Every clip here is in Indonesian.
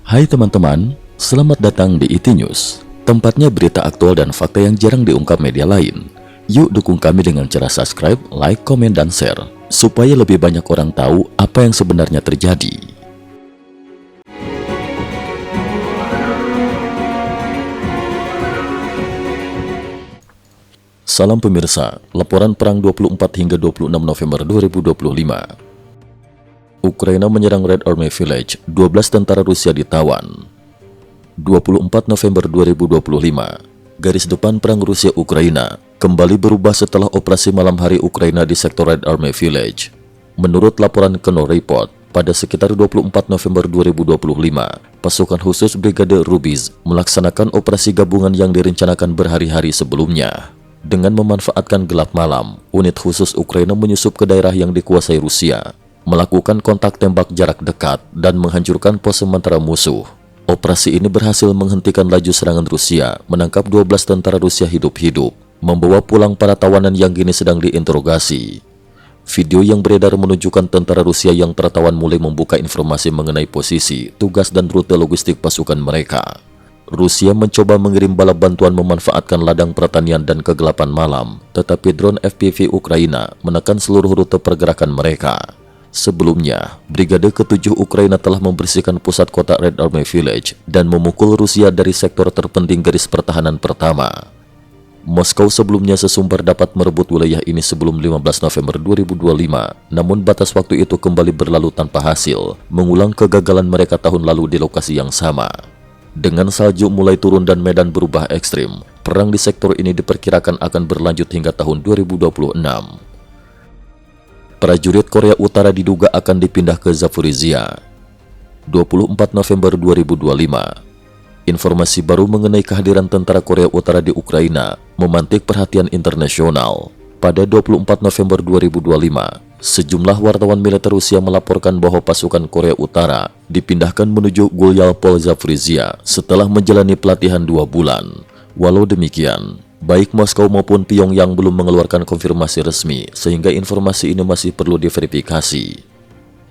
Hai teman-teman, selamat datang di IT News, tempatnya berita aktual dan fakta yang jarang diungkap media lain. Yuk dukung kami dengan cara subscribe, like, komen, dan share, supaya lebih banyak orang tahu apa yang sebenarnya terjadi. Salam pemirsa, laporan perang 24 hingga 26 November 2025. Ukraina menyerang Red Army Village, 12 tentara Rusia ditawan. 24 November 2025, garis depan perang Rusia-Ukraina kembali berubah setelah operasi malam hari Ukraina di sektor Red Army Village. Menurut laporan Kno Report, pada sekitar 24 November 2025, pasukan khusus Brigade Rubiz melaksanakan operasi gabungan yang direncanakan berhari-hari sebelumnya. Dengan memanfaatkan gelap malam, unit khusus Ukraina menyusup ke daerah yang dikuasai Rusia, melakukan kontak tembak jarak dekat dan menghancurkan pos sementara musuh. Operasi ini berhasil menghentikan laju serangan Rusia, menangkap 12 tentara Rusia hidup-hidup, membawa pulang para tawanan yang kini sedang diinterogasi. Video yang beredar menunjukkan tentara Rusia yang tertawan mulai membuka informasi mengenai posisi, tugas dan rute logistik pasukan mereka. Rusia mencoba mengirim bala bantuan memanfaatkan ladang pertanian dan kegelapan malam, tetapi drone FPV Ukraina menekan seluruh rute pergerakan mereka. Sebelumnya, Brigade ke-7 Ukraina telah membersihkan pusat kota Red Army Village dan memukul Rusia dari sektor terpenting garis pertahanan pertama. Moskow sebelumnya sesumbar dapat merebut wilayah ini sebelum 15 November 2025, namun batas waktu itu kembali berlalu tanpa hasil, mengulang kegagalan mereka tahun lalu di lokasi yang sama. Dengan salju mulai turun dan medan berubah ekstrim, perang di sektor ini diperkirakan akan berlanjut hingga tahun 2026. Prajurit Korea Utara diduga akan dipindah ke Zaporizhia. 24 November 2025. Informasi baru mengenai kehadiran tentara Korea Utara di Ukraina memantik perhatian internasional. Pada 24 November 2025, sejumlah wartawan militer Rusia melaporkan bahwa pasukan Korea Utara dipindahkan menuju Gulyalpol Zaporizhia setelah menjalani pelatihan 2 bulan. Walau demikian, baik Moskow maupun Pyongyang belum mengeluarkan konfirmasi resmi, sehingga informasi ini masih perlu diverifikasi.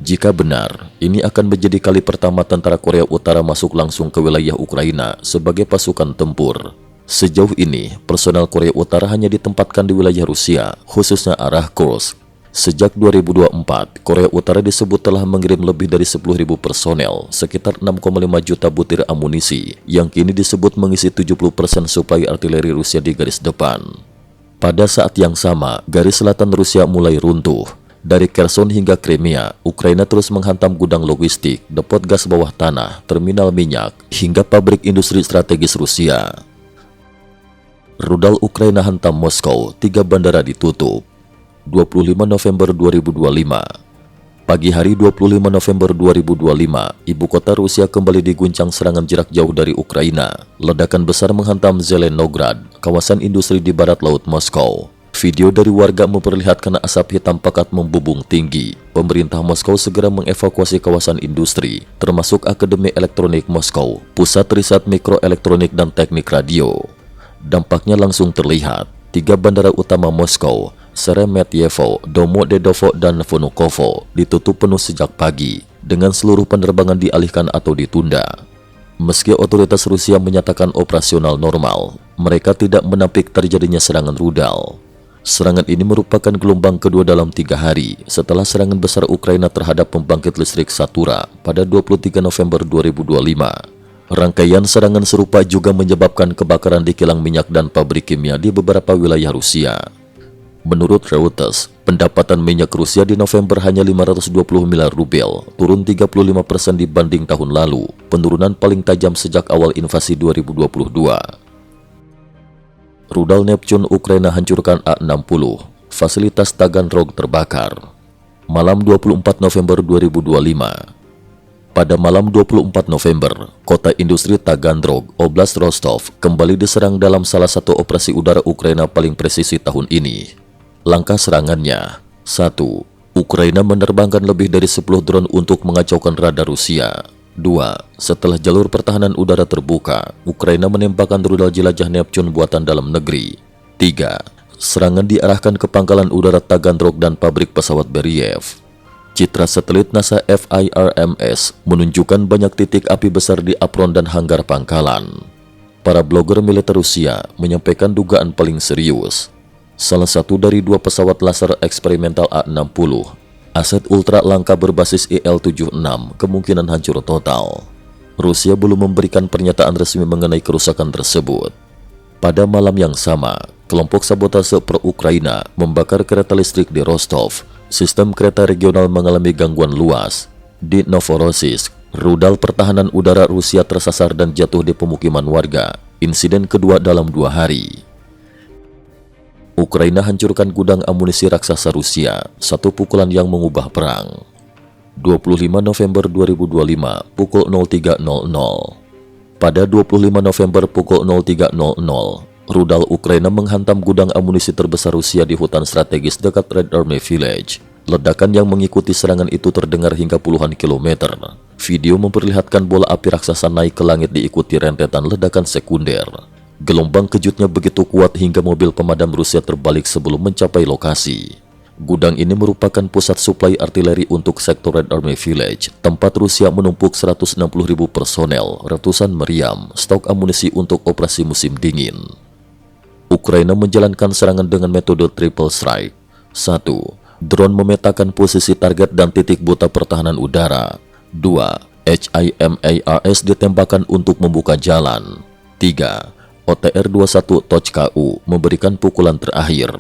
Jika benar, ini akan menjadi kali pertama tentara Korea Utara masuk langsung ke wilayah Ukraina sebagai pasukan tempur. Sejauh ini, personel Korea Utara hanya ditempatkan di wilayah Rusia, khususnya arah Kursk. Sejak 2024, Korea Utara disebut telah mengirim lebih dari 10.000 personel, sekitar 6,5 juta butir amunisi, yang kini disebut mengisi 70% suplai artileri Rusia di garis depan. Pada saat yang sama, garis selatan Rusia mulai runtuh. Dari Kherson hingga Crimea, Ukraina terus menghantam gudang logistik, depot gas bawah tanah, terminal minyak, hingga pabrik industri strategis Rusia. Rudal Ukraina hantam Moskow, 3 bandara ditutup. 25 November 2025. Pagi hari 25 November 2025, ibu kota Rusia kembali diguncang serangan jarak jauh dari Ukraina. Ledakan besar menghantam Zelenograd, kawasan industri di barat laut Moskow. Video dari warga memperlihatkan asap hitam pekat membubung tinggi. Pemerintah Moskow segera mengevakuasi kawasan industri, termasuk Akademi Elektronik Moskow, Pusat Riset Mikroelektronik dan Teknik Radio. Dampaknya langsung terlihat. 3 bandara utama Moskow, Sheremetyevo, Domodedovo, dan Vnukovo ditutup penuh sejak pagi, dengan seluruh penerbangan dialihkan atau ditunda. Meski otoritas Rusia menyatakan operasional normal, mereka tidak menampik terjadinya serangan rudal. Serangan ini merupakan gelombang kedua dalam 3 hari setelah serangan besar Ukraina terhadap pembangkit listrik Satura pada 23 November 2025. Rangkaian serangan serupa juga menyebabkan kebakaran di kilang minyak dan pabrik kimia di beberapa wilayah Rusia. Menurut Reuters, pendapatan minyak Rusia di November hanya 520 miliar rubel, turun 35% dibanding tahun lalu, penurunan paling tajam sejak awal invasi 2022. Rudal Neptune Ukraina hancurkan A-60, fasilitas Taganrog terbakar. Malam 24 November 2025. Pada malam 24 November, kota industri Taganrog, Oblast Rostov, kembali diserang dalam salah satu operasi udara Ukraina paling presisi tahun ini. Langkah serangannya: 1. Ukraina menerbangkan lebih dari 10 drone untuk mengacaukan radar Rusia. 2. Setelah jalur pertahanan udara terbuka, Ukraina menembakkan rudal jelajah Neptune buatan dalam negeri. 3. Serangan diarahkan ke pangkalan udara Taganrog dan pabrik pesawat Beriev. Citra satelit NASA FIRMS menunjukkan banyak titik api besar di apron dan hanggar pangkalan. Para blogger militer Rusia menyampaikan dugaan paling serius. Salah satu dari dua pesawat laser eksperimental A-60, aset ultra langka berbasis IL-76, kemungkinan hancur total. Rusia belum memberikan pernyataan resmi mengenai kerusakan tersebut. Pada malam yang sama, kelompok sabotase pro-Ukraina membakar kereta listrik di Rostov. Sistem kereta regional mengalami gangguan luas. Di Novorossiysk, rudal pertahanan udara Rusia tersasar dan jatuh di pemukiman warga. Insiden kedua dalam 2 hari. Ukraina hancurkan gudang amunisi raksasa Rusia, satu pukulan yang mengubah perang. 25 November 2025, pukul 03.00. Pada 25 November pukul 03.00, rudal Ukraina menghantam gudang amunisi terbesar Rusia di hutan strategis dekat Red Army Village. Ledakan yang mengikuti serangan itu terdengar hingga puluhan kilometer. Video memperlihatkan bola api raksasa naik ke langit diikuti rentetan ledakan sekunder. Gelombang kejutnya begitu kuat hingga mobil pemadam Rusia terbalik sebelum mencapai lokasi. Gudang ini merupakan pusat suplai artileri untuk sektor Red Army Village, tempat Rusia menumpuk 160.000 personel, ratusan meriam, stok amunisi untuk operasi musim dingin. Ukraina menjalankan serangan dengan metode triple strike. 1. Drone memetakan posisi target dan titik buta pertahanan udara. 2. HIMARS ditembakkan untuk membuka jalan. 3. OTR-21.KU memberikan pukulan terakhir.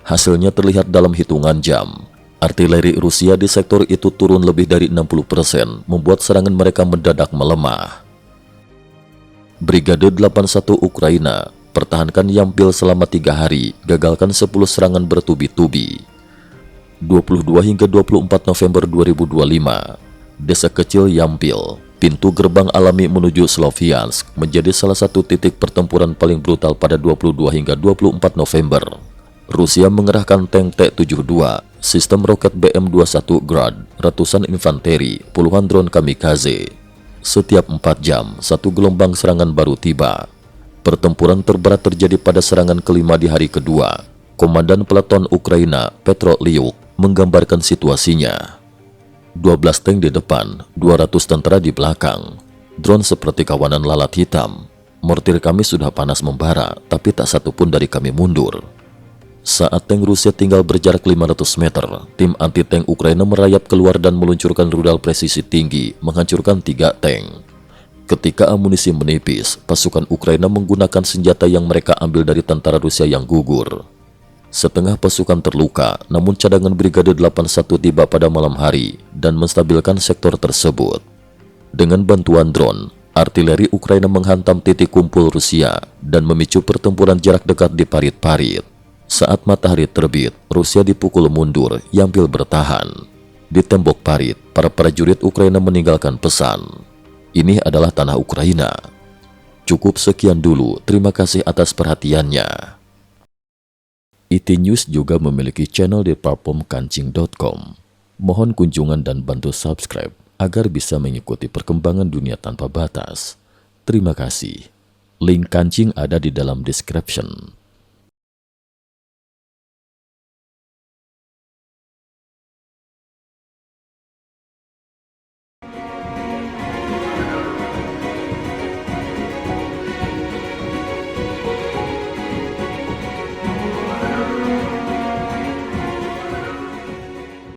Hasilnya terlihat dalam hitungan jam. Artileri Rusia di sektor itu turun lebih dari 60%, membuat serangan mereka mendadak melemah. Brigade 81 Ukraina pertahankan Yampil selama 3 hari, gagalkan 10 serangan bertubi-tubi. 22 hingga 24 November 2025, desa kecil Yampil, pintu gerbang alami menuju Sloviansk, menjadi salah satu titik pertempuran paling brutal pada 22 hingga 24 November. Rusia mengerahkan tank T-72, sistem roket BM-21 Grad, ratusan infanteri, puluhan drone kamikaze. Setiap 4 jam, satu gelombang serangan baru tiba. Pertempuran terberat terjadi pada serangan kelima di hari kedua. Komandan Peleton Ukraina, Petro Liuk, menggambarkan situasinya. 12 tank di depan, 200 tentara di belakang. Drone seperti kawanan lalat hitam. Mortir kami sudah panas membara, tapi tak satu pun dari kami mundur. Saat tank Rusia tinggal berjarak 500 meter, tim anti-tank Ukraina merayap keluar dan meluncurkan rudal presisi tinggi, menghancurkan 3 tank. Ketika amunisi menipis, pasukan Ukraina menggunakan senjata yang mereka ambil dari tentara Rusia yang gugur. Setengah pasukan terluka, namun cadangan Brigade 81 tiba pada malam hari dan menstabilkan sektor tersebut. Dengan bantuan drone, artileri Ukraina menghantam titik kumpul Rusia dan memicu pertempuran jarak dekat di parit-parit. Saat matahari terbit, Rusia dipukul mundur, Yampil bertahan. Di tembok parit, para prajurit Ukraina meninggalkan pesan. Ini adalah tanah Ukraina. Cukup sekian dulu, terima kasih atas perhatiannya. IT News juga memiliki channel di platform kancing.com. Mohon kunjungan dan bantu subscribe agar bisa mengikuti perkembangan dunia tanpa batas. Terima kasih. Link kancing ada di dalam description.